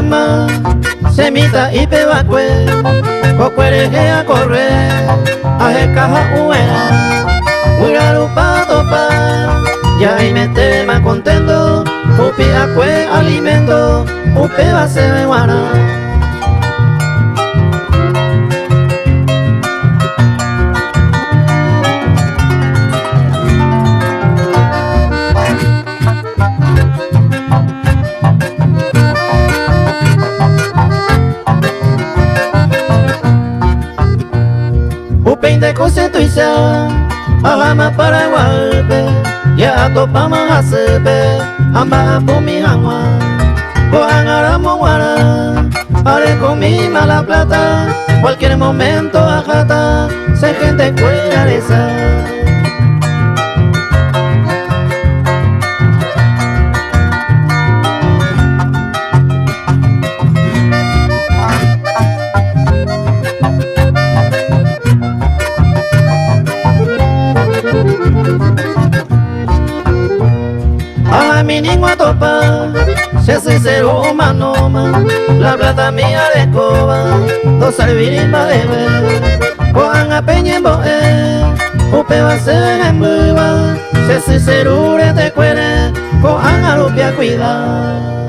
Mama, semita y pebacue, cocuereje a correr, a caja uera, uirarupa topa, ya y me te más contento, upi acue alimento, upe va se me guana. Upin de Constitución, Alama Paraguay, ya topamos a sebe, amba por mi agua, coangara moguara, haré con mi mala plata, cualquier momento ajata, se gente cuida de esa. A mi niño a topa, se sincero humano, la plata mía de escoba, dos servirimos de ver, cojan a peña en boe, upe va a ser en buba, se sincero de cuere, cojan a lupia cuidar.